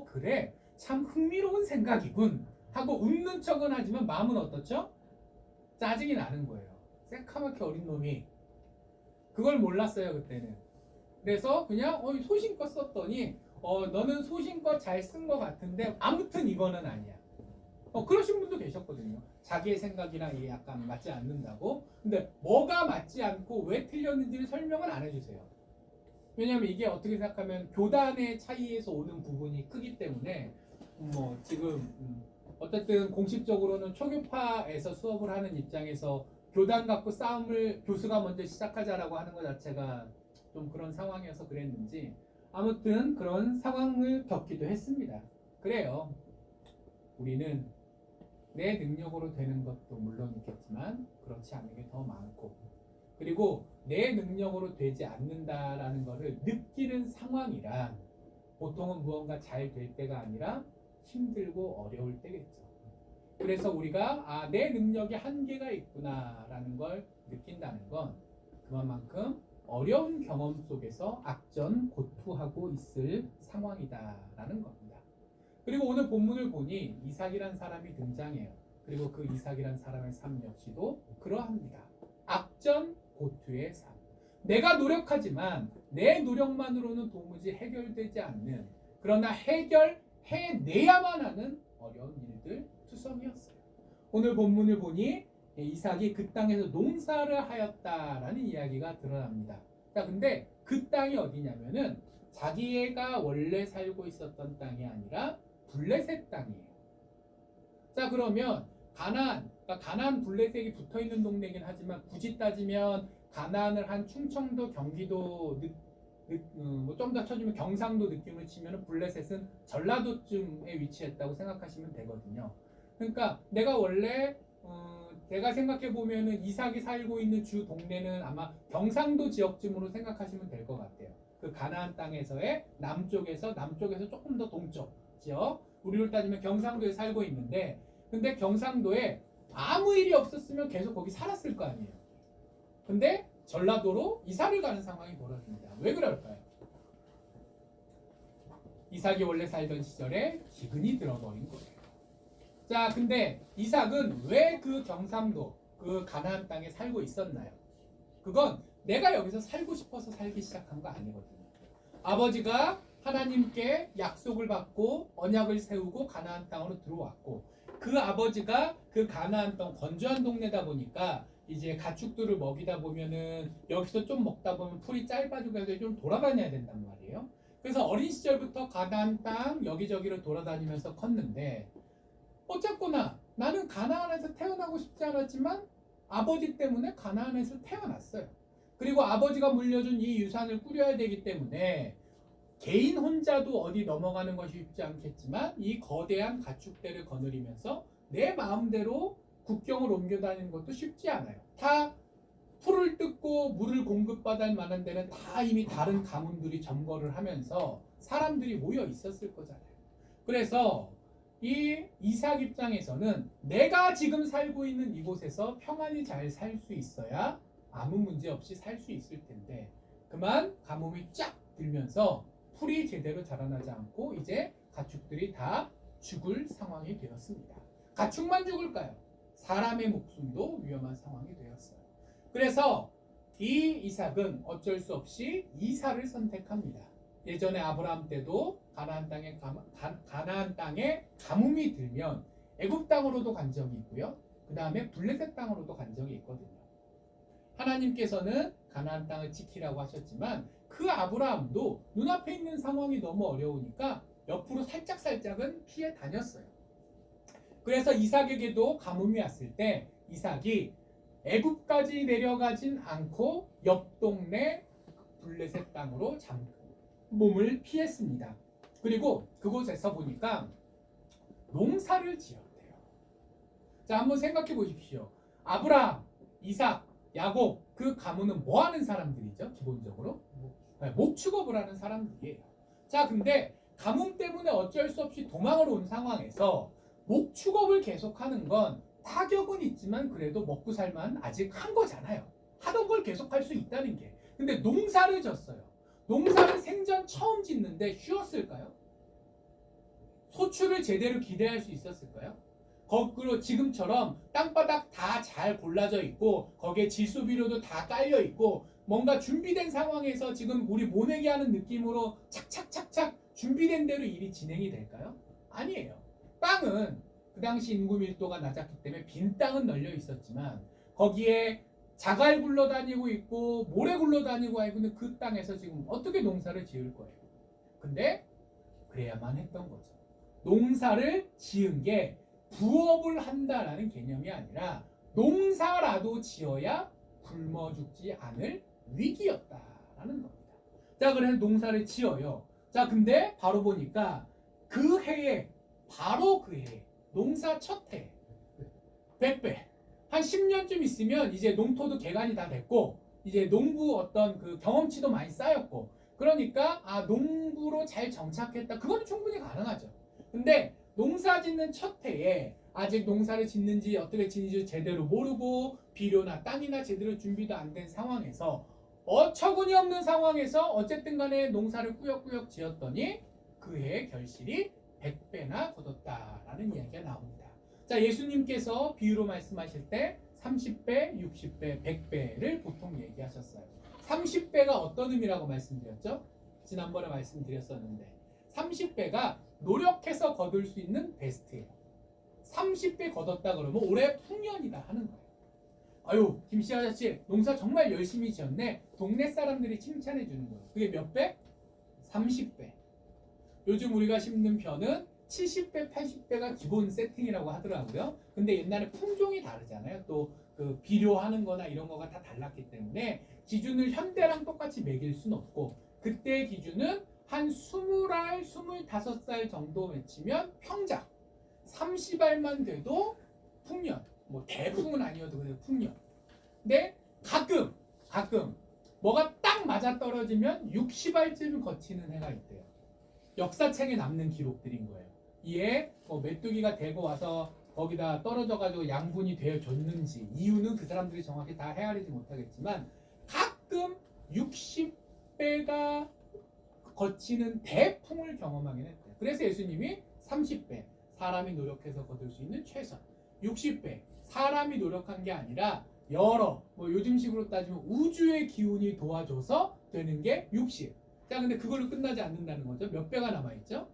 Speaker 1: 그래. 참 흥미로운 생각이군. 하고 웃는 척은 하지만 마음은 어떻죠? 짜증이 나는 거예요. 새카맣게 어린 놈이. 그걸 몰랐어요, 그때는. 그래서 그냥 소신껏 썼더니 너는 소신껏 잘 쓴 것 같은데 아무튼 이거는 아니야. 그러신 분도 계셨거든요. 자기의 생각이랑 이게 약간 맞지 않는다고. 근데 뭐가 맞지 않고 왜 틀렸는지를 설명을 안 해주세요. 왜냐하면 이게 어떻게 생각하면 교단의 차이에서 오는 부분이 크기 때문에 뭐 지금 어쨌든 공식적으로는 초교파에서 수업을 하는 입장에서 교단 갖고 싸움을 교수가 먼저 시작하자라고 하는 것 자체가 좀 그런 상황이어서 그랬는지 아무튼 그런 상황을 겪기도 했습니다. 그래요. 우리는 내 능력으로 되는 것도 물론 있겠지만 그렇지 않은 게 더 많고 그리고 내 능력으로 되지 않는다라는 것을 느끼는 상황이란 보통은 무언가 잘 될 때가 아니라 힘들고 어려울 때겠죠. 그래서 우리가 내 능력에 한계가 있구나라는 걸 느낀다는 건 그만큼 어려운 경험 속에서 악전고투하고 있을 상황이다라는 겁니다. 그리고 오늘 본문을 보니 이삭이란 사람이 등장해요. 그리고 그 이삭이란 사람의 삶 역시도 그러합니다. 악전고투의 삶. 내가 노력하지만 내 노력만으로는 도무지 해결되지 않는 그러나 해결해내야만 하는 어려운 일들 투성이었어요. 오늘 본문을 보니 이삭이 그 땅에서 농사를 하였다라는 이야기가 드러납니다. 자, 근데 그 땅이 어디냐면은 자기가 원래 살고 있었던 땅이 아니라 블레셋 땅이에요. 자, 그러면 가나안 블레셋이 붙어있는 동네이긴 하지만 굳이 따지면 가나안을 한 충청도, 경기도 뭐 좀 더 쳐주면 경상도 느낌을 치면 블레셋은 전라도쯤에 위치했다고 생각하시면 되거든요. 그러니까 내가 원래 제가 생각해 보면은 이삭이 살고 있는 주 동네는 아마 경상도 지역쯤으로 생각하시면 될 것 같아요. 그 가나안 땅에서의 남쪽에서 조금 더 동쪽 지역, 우리로 따지면 경상도에 살고 있는데, 근데 경상도에 아무 일이 없었으면 계속 거기 살았을 거 아니에요. 근데 전라도로 이사를 가는 상황이 벌어집니다. 왜 그럴까요? 이삭이 원래 살던 시절에 기근이 들어버린 거예요. 자, 근데 이삭은 왜 그 경상도, 그 가나안 땅에 살고 있었나요? 그건 내가 여기서 살고 싶어서 살기 시작한 거 아니거든요. 아버지가 하나님께 약속을 받고 언약을 세우고 가나안 땅으로 들어왔고, 그 아버지가 그 가나안 땅 건조한 동네다 보니까 이제 가축들을 먹이다 보면은 여기서 좀 먹다 보면 풀이 짧아지고 해서 좀 돌아다녀야 된단 말이에요. 그래서 어린 시절부터 가나안 땅 여기저기를 돌아다니면서 컸는데, 어쨌거나 나는 가나안에서 태어나고 싶지 않았지만 아버지 때문에 가나안에서 태어났어요. 그리고 아버지가 물려준 이 유산을 꾸려야 되기 때문에 개인 혼자도 어디 넘어가는 것이 쉽지 않겠지만 이 거대한 가축대를 거느리면서 내 마음대로 국경을 옮겨 다니는 것도 쉽지 않아요. 다 풀을 뜯고 물을 공급받을 만한 데는 다 이미 다른 가문들이 점거를 하면서 사람들이 모여 있었을 거잖아요. 그래서 이 이삭 입장에서는 내가 지금 살고 있는 이곳에서 평안히 잘 살 수 있어야 아무 문제 없이 살 수 있을 텐데, 그만 가뭄이 쫙 들면서 풀이 제대로 자라나지 않고 이제 가축들이 다 죽을 상황이 되었습니다. 가축만 죽을까요? 사람의 목숨도 위험한 상황이 되었어요. 그래서 이 이삭은 어쩔 수 없이 이삭을 선택합니다. 예전에 아브라함 때도 가나안 땅에 가뭄이 들면 애굽 땅으로도 간 적이 있고요. 그 다음에 블레셋 땅으로도 간 적이 있거든요. 하나님께서는 가나안 땅을 지키라고 하셨지만 그 아브라함도 눈앞에 있는 상황이 너무 어려우니까 옆으로 살짝은 피해 다녔어요. 그래서 이삭에게도 가뭄이 왔을 때 이삭이 애굽까지 내려가진 않고 옆 동네 블레셋 땅으로 몸을 피했습니다. 그리고 그곳에서 보니까 농사를 지었대요. 자, 한번 생각해 보십시오. 아브라함, 이삭, 야곱, 그 가문은 뭐 하는 사람들이죠? 기본적으로 목축업을 하는 사람들이에요. 자, 근데 가뭄 때문에 어쩔 수 없이 도망을 온 상황에서 목축업을 계속하는 건 타격은 있지만 그래도 먹고 살만 아직 한 거잖아요. 하던 걸 계속할 수 있다는 게. 근데 농사를 졌어요. 농사를 생전 처음 짓는데 쉬웠을까요? 소출을 제대로 기대할 수 있었을까요? 거꾸로 지금처럼 땅바닥 다 잘 골라져 있고 거기에 지수비료도 다 깔려 있고 뭔가 준비된 상황에서 지금 우리 모내기 하는 느낌으로 착착착착 준비된 대로 일이 진행이 될까요? 아니에요. 땅은 그 당시 인구 밀도가 낮았기 때문에 빈 땅은 널려 있었지만 거기에 자갈 굴러다니고 있고 모래 굴러다니고 있는 그 땅에서 지금 어떻게 농사를 지을 거예요? 근데 그래야만 했던 거죠. 농사를 지은 게 부업을 한다라는 개념이 아니라 농사라도 지어야 굶어 죽지 않을 위기였다라는 겁니다. 자, 그래서 농사를 지어요. 자, 근데 바로 보니까 그 해에 바로 그 해 농사 첫 해 100배 한 10년쯤 있으면 이제 농토도 개간이 다 됐고 이제 농부 어떤 그 경험치도 많이 쌓였고 그러니까 농부로 잘 정착했다. 그건 충분히 가능하죠. 근데 농사 짓는 첫 해에 아직 농사를 짓는지 어떻게 짓는지 제대로 모르고 비료나 땅이나 제대로 준비도 안 된 상황에서 어처구니 없는 상황에서 어쨌든 간에 농사를 꾸역꾸역 지었더니 그해 결실이 100배나 거뒀다라는 이야기가 나옵니다. 자, 예수님께서 비유로 말씀하실 때 30배, 60배, 100배를 보통 얘기하셨어요. 30배가 어떤 의미라고 말씀드렸죠? 지난번에 말씀드렸었는데 30배가 노력해서 거둘 수 있는 베스트예요. 30배 거뒀다 그러면 올해 풍년이다 하는 거예요. 아유, 김씨 아저씨 농사 정말 열심히 지었네. 동네 사람들이 칭찬해 주는 거예요. 그게 몇 배? 30배. 요즘 우리가 심는 편은 70배, 80배가 기본 세팅이라고 하더라고요. 근데 옛날에 품종이 다르잖아요. 또 그 비료하는 거나 이런 거가 다 달랐기 때문에 기준을 현대랑 똑같이 매길 수는 없고 그때 기준은 한 20알, 25살 정도 맺히면 평작 30알만 돼도 풍년 뭐 대부분 아니어도 그래도 풍년. 근데 가끔 뭐가 딱 맞아 떨어지면 60알쯤 거치는 해가 있대요. 역사책에 남는 기록들인 거예요. 이에 뭐 메뚜기가 대고 와서 거기다 떨어져가지고 양분이 되어줬는지 이유는 그 사람들이 정확히 다 헤아리지 못하겠지만 가끔 60배가 거치는 대풍을 경험하긴 했대요. 그래서 예수님이 30배 사람이 노력해서 거둘 수 있는 최선, 60배 사람이 노력한 게 아니라 여러 뭐 요즘식으로 따지면 우주의 기운이 도와줘서 되는 게 60. 자, 근데 그걸로 끝나지 않는다는 거죠. 몇 배가 남아있죠?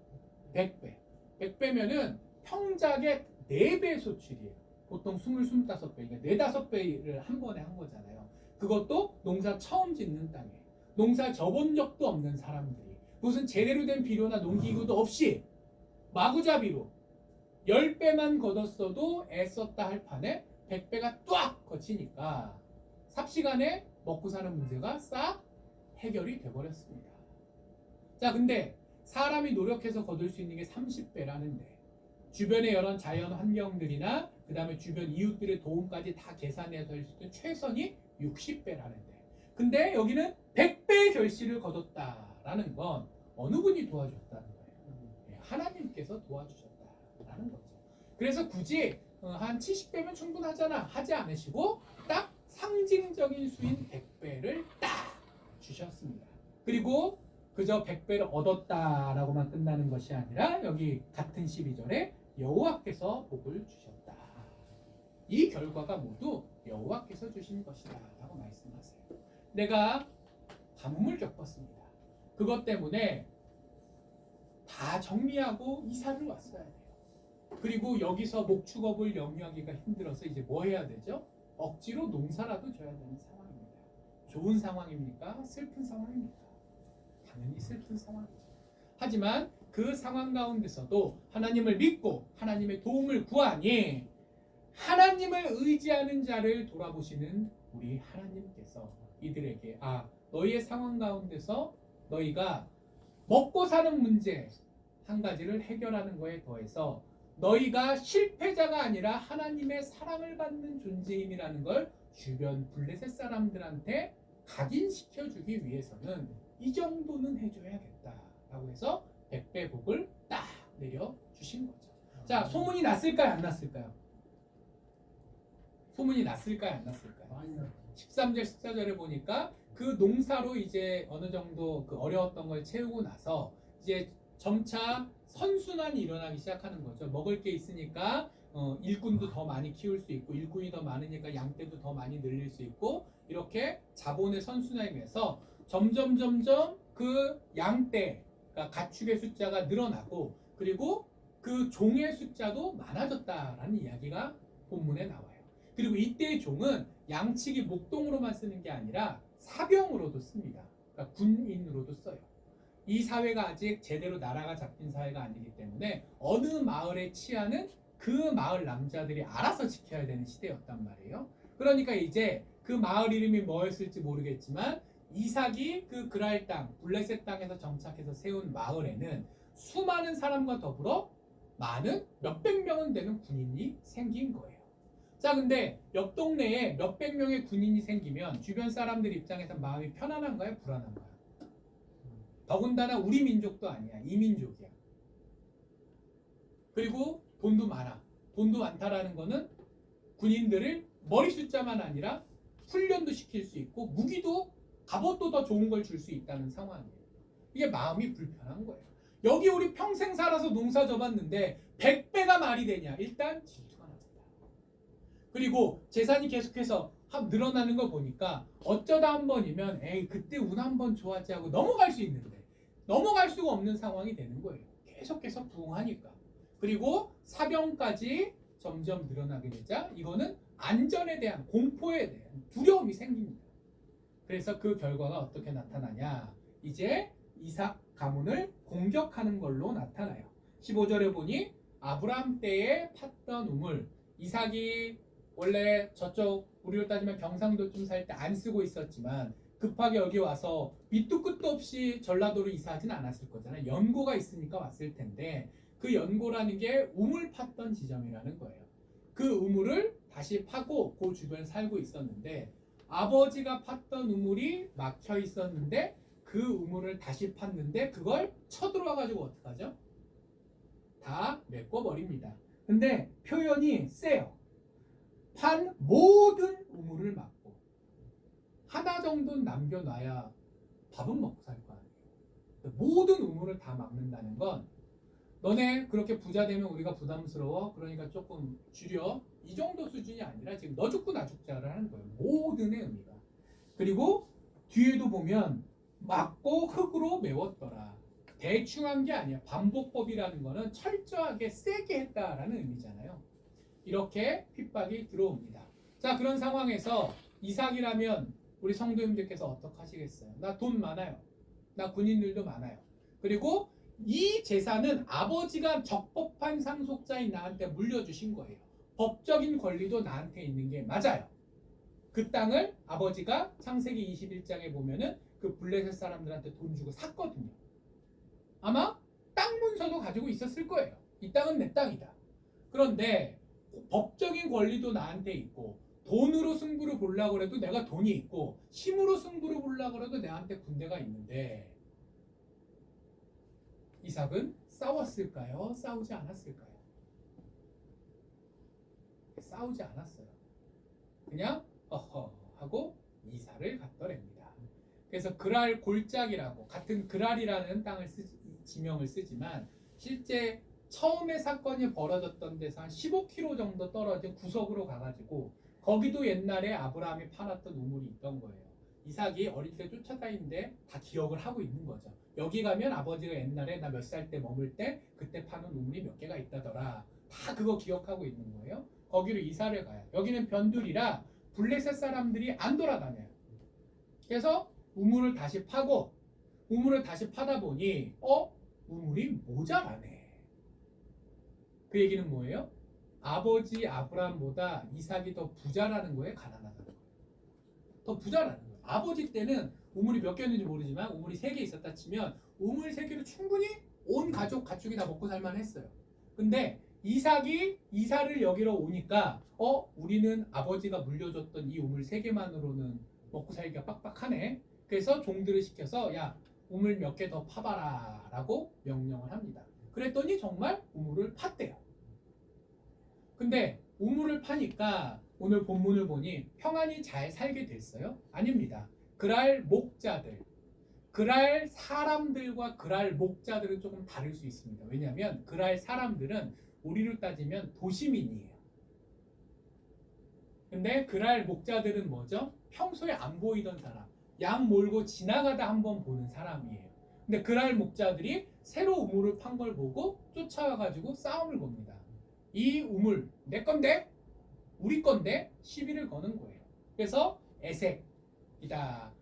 Speaker 1: 100배. 100배면은 평작의 4배 소출이에요. 보통 20, 25배, 그러니까 4, 5배를 한 번에 한 거잖아요. 그것도 농사 처음 짓는 땅에 농사 져본 적도 없는 사람들이 무슨 제대로 된 비료나 농기구도 없이 마구잡이로 10배만 걷었어도 애썼다 할 판에 100배가 뚜악 거치니까 삽시간에 먹고 사는 문제가 싹 해결이 돼버렸습니다. 자, 근데 사람이 노력해서 거둘 수 있는 게 30배라는데 주변의 여러 자연 환경들이나 그 다음에 주변 이웃들의 도움까지 다 계산해서 할 수 있는 최선이 60배라는데 근데 여기는 100배의 결실을 거뒀다라는 건 어느 분이 도와줬다는 거예요. 하나님께서 도와주셨다라는 거죠. 그래서 굳이 한 70배면 충분하잖아 하지 않으시고 딱 상징적인 수인 100배를 딱 주셨습니다. 그리고 그저 100배를 얻었다라고만 끝나는 것이 아니라 여기 같은 12절에 여호와께서 복을 주셨다. 이 결과가 모두 여호와께서 주신 것이다 라고 말씀하세요. 내가 가뭄을 겪었습니다. 그것 때문에 다 정리하고 이사를 왔어야 돼요. 그리고 여기서 목축업을 영위하기가 힘들어서 이제 뭐 해야 되죠? 억지로 농사라도 져야 되는 상황입니다. 좋은 상황입니까? 슬픈 상황입니까? 당연히 슬픈 상황이죠. 하지만 그 상황 가운데서도 하나님을 믿고 하나님의 도움을 구하니 하나님을 의지하는 자를 돌아보시는 우리 하나님께서 이들에게 너희의 상황 가운데서 너희가 먹고 사는 문제 한 가지를 해결하는 거에 더해서 너희가 실패자가 아니라 하나님의 사랑을 받는 존재임이라는 걸 주변 블레셋 사람들한테 각인시켜주기 위해서는 이 정도는 해줘야겠다라고 해서 100배 복을 딱 내려주신 거죠. 자, 소문이 났을까요? 안 났을까요? 소문이 났을까요? 안 났을까요? 13절, 14절에 보니까 그 농사로 이제 어느 정도 그 어려웠던 걸 채우고 나서 이제 점차 선순환이 일어나기 시작하는 거죠. 먹을 게 있으니까 일꾼도 더 많이 키울 수 있고 일꾼이 더 많으니까 양떼도 더 많이 늘릴 수 있고 이렇게 자본의 선순환이 돼서 점점 그 양떼, 그러니까 가축의 숫자가 늘어나고 그리고 그 종의 숫자도 많아졌다라는 이야기가 본문에 나와요. 그리고 이때의 종은 양치기 목동으로만 쓰는 게 아니라 사병으로도 씁니다. 그러니까 군인으로도 써요. 이 사회가 아직 제대로 나라가 잡힌 사회가 아니기 때문에 어느 마을의 치안은 그 마을 남자들이 알아서 지켜야 되는 시대였단 말이에요. 그러니까 이제 그 마을 이름이 뭐였을지 모르겠지만 이삭이 그 그랄 땅, 블레셋 땅에서 정착해서 세운 마을에는 수많은 사람과 더불어 많은 몇백 명은 되는 군인이 생긴 거예요. 자, 근데 옆 동네에 몇백 명의 군인이 생기면 주변 사람들 입장에서 마음이 편안한가요? 불안한가요? 더군다나 우리 민족도 아니야. 이민족이야. 그리고 돈도 많아. 돈도 많다라는 거는 군인들을 머리 숫자만 아니라 훈련도 시킬 수 있고 무기도 갑옷도 더 좋은 걸 줄 수 있다는 상황이에요. 이게 마음이 불편한 거예요. 여기 우리 평생 살아서 농사 져봤는데 100배가 말이 되냐? 일단 질투가 납니다. 그리고 재산이 계속해서 늘어나는 거 보니까 어쩌다 한 번이면 에이 그때 운 한 번 좋았지 하고 넘어갈 수 있는데 넘어갈 수가 없는 상황이 되는 거예요. 계속해서 부흥하니까. 그리고 사병까지 점점 늘어나게 되자 이거는 안전에 대한 공포에 대한 두려움이 생깁니다. 그래서 그 결과가 어떻게 나타나냐? 이제 이삭 가문을 공격하는 걸로 나타나요. 15절에 보니 아브라함 때에 팠던 우물, 이삭이 원래 저쪽 우리로 따지면 경상도쯤 살 때 안 쓰고 있었지만 급하게 여기 와서 밑도 끝도 없이 전라도로 이사하진 않았을 거잖아요. 연고가 있으니까 왔을 텐데 그 연고라는 게 우물 팠던 지점이라는 거예요. 그 우물을 다시 파고 그 주변에 살고 있었는데 아버지가 팠던 우물이 막혀 있었는데 그 우물을 다시 팠는데 그걸 쳐들어와 가지고 어떡하죠? 다 메꿔버립니다. 근데 표현이 세요. 판 모든 우물을 막고 하나 정도는 남겨놔야 밥은 먹고 살 거 아니에요. 모든 우물을 다 막는다는 건 너네 그렇게 부자 되면 우리가 부담스러워 그러니까 조금 줄여 이 정도 수준이 아니라 지금 너 죽고 나 죽자를 하는 거예요. 모든의 의미가. 그리고 뒤에도 보면 막고 흙으로 메웠더라. 대충 한 게 아니야. 반복법이라는 거는 철저하게 세게 했다라는 의미잖아요. 이렇게 핍박이 들어옵니다. 자, 그런 상황에서 이삭이라면 우리 성도님들께서 어떻게 하시겠어요? 나 돈 많아요. 나 군인들도 많아요. 그리고 이 재산은 아버지가 적법한 상속자인 나한테 물려주신 거예요. 법적인 권리도 나한테 있는 게 맞아요. 그 땅을 아버지가 창세기 21장에 보면은 그 블레셋 사람들한테 돈 주고 샀거든요. 아마 땅 문서도 가지고 있었을 거예요. 이 땅은 내 땅이다. 그런데 법적인 권리도 나한테 있고 돈으로 승부를 보려고 해도 내가 돈이 있고 힘으로 승부를 보려고 해도 내한테 군대가 있는데 이삭은 싸웠을까요? 싸우지 않았을까요? 싸우지 않았어요. 그냥 어허 하고 이삭을 갖더랍니다. 그래서 그랄 골짜기라고 같은 그랄이라는 땅을 지명을 쓰지만 실제 처음에 사건이 벌어졌던 데서 한 15km 정도 떨어진 구석으로 가가지고 거기도 옛날에 아브라함이 팔았던 우물이 있던 거예요. 이삭이 어릴 때 쫓아다니는데 다 기억을 하고 있는 거죠. 여기 가면 아버지가 옛날에 나 몇 살 때 머물 때 그때 파는 우물이 몇 개가 있다더라. 다 그거 기억하고 있는 거예요. 거기로 이사를 가요. 여기는 변두리라 블레셋 사람들이 안 돌아다녀요. 그래서 우물을 다시 파고 우물을 다시 파다 보니 우물이 모자라네. 그 얘기는 뭐예요? 아버지 아브라함보다 이삭이 더 부자라는 거에 가난하다는 거예요. 더 부자라는 거예요. 아버지 때는 우물이 몇 개였는지 모르지만 우물이 3개 있었다 치면 우물 3개로 충분히 온 가족 가축이 다 먹고 살만 했어요. 근데 이삭이 이사를 여기로 오니까 우리는 아버지가 물려줬던 이 우물 3개만으로는 먹고 살기가 빡빡하네. 그래서 종들을 시켜서 야 우물 몇 개 더 파봐라 라고 명령을 합니다. 그랬더니 정말 우물을 팠대요. 근데 우물을 파니까 오늘 본문을 보니 평안히 잘 살게 됐어요? 아닙니다. 그랄 목자들, 그랄 사람들과 그랄 목자들은 조금 다를 수 있습니다. 왜냐하면 그랄 사람들은 우리로 따지면 도시민이에요. 근데 그랄 목자들은 뭐죠? 평소에 안 보이던 사람, 양 몰고 지나가다 한번 보는 사람이에요. 근데 그랄 목자들이 새로 우물을 판 걸 보고 쫓아와가지고 싸움을 겁니다. 이 우물 내 건데? 우리 건데? 시비를 거는 거예요. 그래서 에색이다,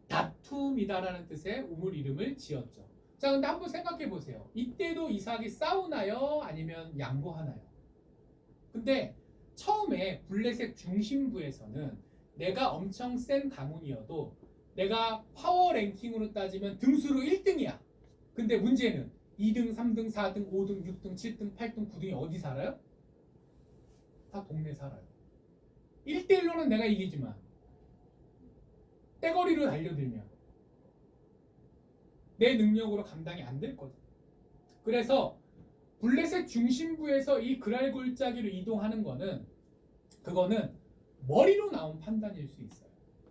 Speaker 1: 다툼이다라는 뜻의 우물 이름을 지었죠. 자, 근데 한번 생각해 보세요. 이때도 이삭이 싸우나요? 아니면 양보하나요? 근데 처음에 블레셋 중심부에서는 내가 엄청 센 가문이어도 내가 파워 랭킹으로 따지면 등수로 1등이야. 근데 문제는 2등, 3등, 4등, 5등, 6등, 7등, 8등, 9등이 어디 살아요? 다 동네 살아요. 1대1로는 내가 이기지만 떼거리로 달려들면 내 능력으로 감당이 안 될 거죠. 그래서 블레셋 중심부에서 이 그랄 골짜기로 이동하는 거는 그거는 머리로 나온 판단일 수 있어요.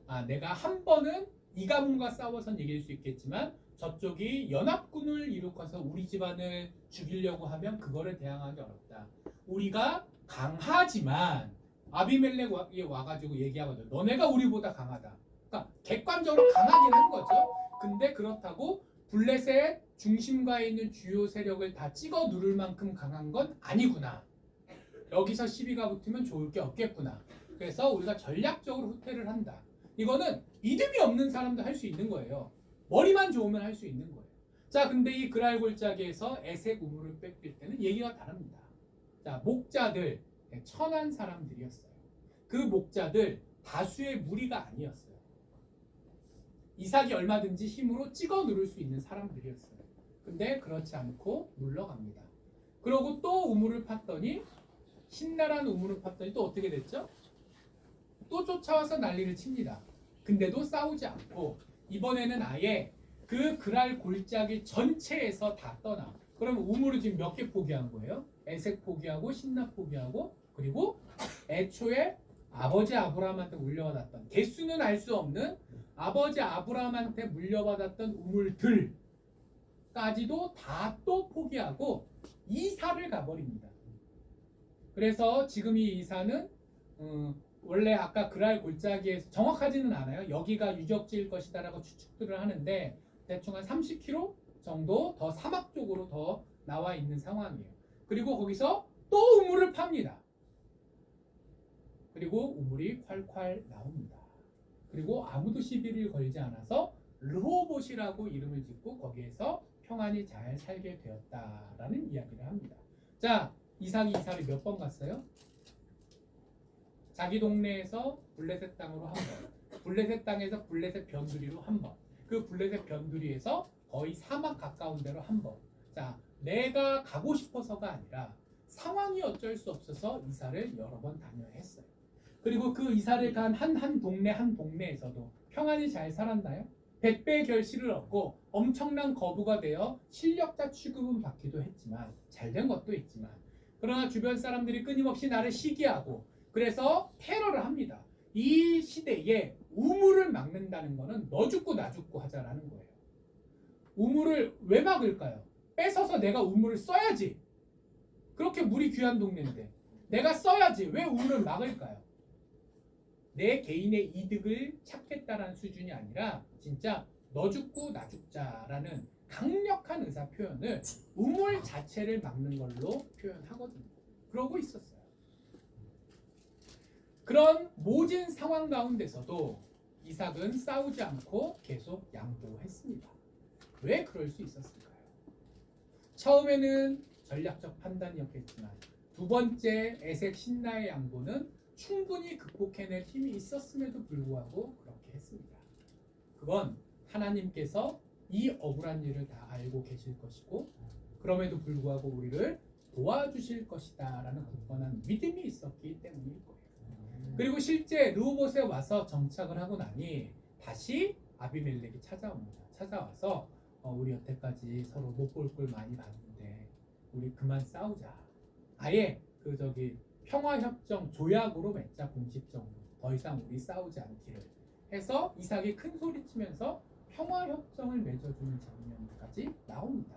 Speaker 1: 아, 내가 한 번은 이 가문과 싸워선 이길 수 있겠지만 저쪽이 연합군을 일으켜서 우리 집안을 죽이려고 하면 그거를 대항하기 어렵다. 우리가 강하지만 아비멜렉이 와가지고 얘기하거든. 너네가 우리보다 강하다. 그러니까 객관적으로 강하긴 한 거죠. 근데 그렇다고 블레셋 중심가에 있는 주요 세력을 다 찍어 누를 만큼 강한 건 아니구나. 여기서 시비가 붙으면 좋을 게 없겠구나. 그래서 우리가 전략적으로 후퇴를 한다. 이거는 이름이 없는 사람도 할 수 있는 거예요. 머리만 좋으면 할 수 있는 거예요. 자, 근데 이 그랄 골짜기에서 에색 우물을 뺏길 때는 얘기가 다릅니다. 자, 목자들 천한 사람들이었어요. 그 목자들 다수의 무리가 아니었어요. 이삭이 얼마든지 힘으로 찍어 누를 수 있는 사람들이었어요. 근데 그렇지 않고 물러갑니다. 그러고 또 우물을 팠더니 신랄한 우물을 팠더니 또 어떻게 됐죠? 또 쫓아와서 난리를 칩니다. 근데도 싸우지 않고 이번에는 아예 그 그랄 골짜기 전체에서 다 떠나. 그럼 우물을 지금 몇 개 포기한 거예요? 에색 포기하고 신라 포기하고 그리고 애초에 아버지 아브라함한테 물려받았던 개수는 알 수 없는 아버지 아브라함한테 물려받았던 우물들까지도 다 또 포기하고 이사를 가버립니다. 그래서 지금 이 이사는 원래 아까 그랄 골짜기에서 정확하지는 않아요. 여기가 유적지일 것이다라고 추측들을 하는데 대충 한 30km 정도 더 사막 쪽으로 더 나와 있는 상황이에요. 그리고 거기서 또 우물을 팝니다. 그리고 우물이 콸콸 나옵니다. 그리고 아무도 시비를 걸지 않아서 르호봇이라고 이름을 짓고 거기에서 평안히 잘 살게 되었다라는 이야기를 합니다. 자, 이삭이 이사를 몇 번 갔어요? 자기 동네에서 블레셋 땅으로 한 번, 블레셋 땅에서 블레셋 변두리로 한 번, 그 블레셋 변두리에서 거의 사막 가까운 데로 한 번. 자, 내가 가고 싶어서가 아니라 상황이 어쩔 수 없어서 이사를 여러 번 다녀야 했어요. 그리고 그 이사를 간 한 동네에서도 평안히 잘 살았나요? 100배의 결실을 얻고 엄청난 거부가 되어 실력자 취급은 받기도 했지만 잘된 것도 있지만 그러나 주변 사람들이 끊임없이 나를 시기하고 그래서 테러를 합니다. 이 시대에 우물을 막는다는 거는 너 죽고 나 죽고 하자라는 거예요. 우물을 왜 막을까요? 뺏어서 내가 우물을 써야지. 그렇게 물이 귀한 동네인데 내가 써야지. 왜 우물을 막을까요? 내 개인의 이득을 찾겠다라는 수준이 아니라 진짜 너 죽고 나 죽자라는 강력한 의사 표현을 우물 자체를 막는 걸로 표현하거든요. 그러고 있었어요. 그런 모진 상황 가운데서도 이삭은 싸우지 않고 계속 양보했습니다. 왜 그럴 수 있었을까요? 처음에는 전략적 판단이었겠지만 두 번째 에색 신라의 양보는 충분히 극복해낼 힘이 있었음에도 불구하고 그렇게 했습니다. 그건 하나님께서 이 억울한 일을 다 알고 계실 것이고 그럼에도 불구하고 우리를 도와주실 것이다 라는 굳건한 믿음이 있었기 때문일 거예요. 그리고 실제 르호봇에 와서 정착을 하고 나니 다시 아비멜렉이 찾아옵니다. 찾아와서 우리 여태까지 서로 못 볼 걸 많이 봤는데 우리 그만 싸우자. 아예 평화협정 조약으로 맺자. 공식적으로 더 이상 우리 싸우지 않기를 해서 이삭이 큰 소리치면서 평화협정을 맺어주는 장면까지 나옵니다.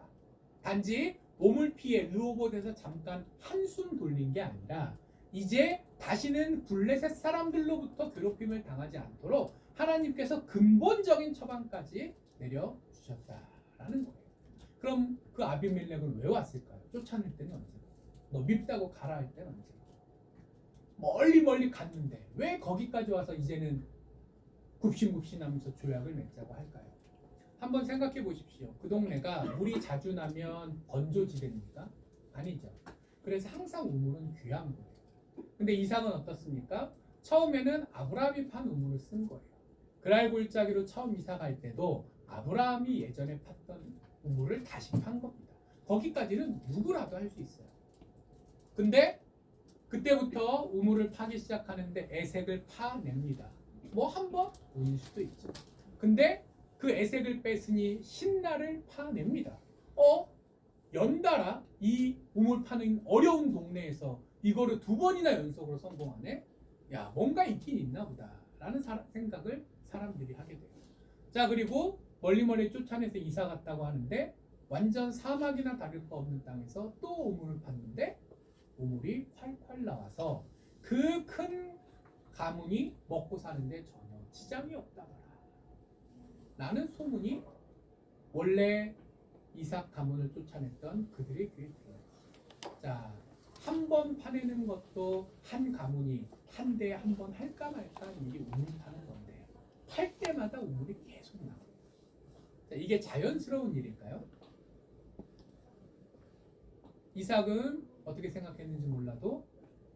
Speaker 1: 단지 몸을 피해 르호봇에서 잠깐 한숨 돌린 게 아니라 이제 다시는 블레셋 사람들로부터 괴롭힘을 당하지 않도록 하나님께서 근본적인 처방까지 내려주셨습니다. 주셨다라는 거예요. 그럼 그 아비멜렉은 왜 왔을까요? 쫓아낼 때는 언제? 너 밉다고 가라 할 때는 언제? 멀리 갔는데 왜 거기까지 와서 이제는 굽신굽신하면서 조약을 맺자고 할까요? 한번 생각해 보십시오. 그 동네가 물이 자주 나면 건조지대입니까? 아니죠. 그래서 항상 우물은 귀한 거예요. 근데 이삭은 어떻습니까? 처음에는 아브라함이 판 우물을 쓴 거예요. 그랄 골짜기로 처음 이사 갈 때도 아브라함이 예전에 팠던 우물을 다시 판 겁니다. 거기까지는 누구라도 할 수 있어요. 근데 그때부터 우물을 파기 시작하는데 에색을 파냅니다. 뭐 한 번 보일 수도 있죠. 근데 그 에색을 뺐으니 신라를 파냅니다. 연달아 이 우물 파는 어려운 동네에서 이거를 2번이나 연속으로 성공하네? 야, 뭔가 있긴 있나 보다 라는 생각을 사람들이 하게 돼요. 자, 그리고 멀리 쫓아내서 이사 갔다고 하는데 완전 사막이나 다를 바 없는 땅에서 또 우물을 팠는데 우물이 콸콸 나와서 그 큰 가문이 먹고 사는데 전혀 지장이 없다더라 라는 소문이 원래 이삭 가문을 쫓아냈던 그들의 귀에 들어요. 자, 한 번 파내는 것도 한 가문이 한 대에 한 번 할까 말까 하는 일이 우물 파는 건데 팔 때마다 우물이 계속 나와요. 자, 이게 자연스러운 일일까요? 이삭은 어떻게 생각했는지 몰라도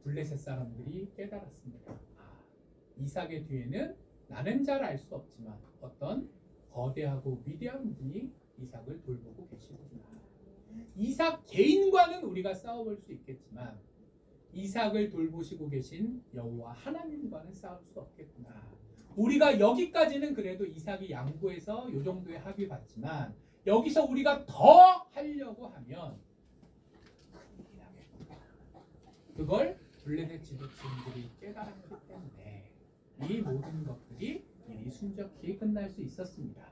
Speaker 1: 블레셋 사람들이 깨달았습니다. 이삭의 뒤에는 나는 잘 알 수 없지만 어떤 거대하고 위대한 분이 이삭을 돌보고 계시구나. 이삭 개인과는 우리가 싸워볼 수 있겠지만 이삭을 돌보시고 계신 여호와 하나님과는 싸울 수 없겠구나. 우리가 여기까지는 그래도 이삭이 양보해서 이 정도의 합의 봤지만 여기서 우리가 더 하려고 하면 큰일이 나겠구나. 그걸 블레셋 지도층들이 깨달았기 때문에 이 모든 것들이 일이 순적히 끝날 수 있었습니다.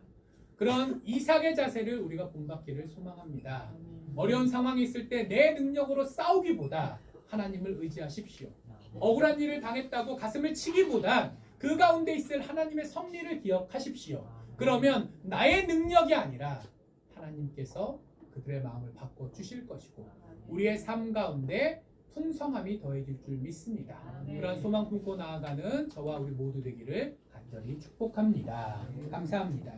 Speaker 1: 그런 이삭의 자세를 우리가 본받기를 소망합니다. 어려운 상황이 있을 때 내 능력으로 싸우기보다 하나님을 의지하십시오. 억울한 일을 당했다고 가슴을 치기보단 그 가운데 있을 하나님의 섭리를 기억하십시오. 그러면 나의 능력이 아니라 하나님께서 그들의 마음을 바꿔주실 것이고 우리의 삶 가운데 풍성함이 더해질 줄 믿습니다. 그런 소망 품고 나아가는 저와 우리 모두 되기를 간절히 축복합니다. 감사합니다.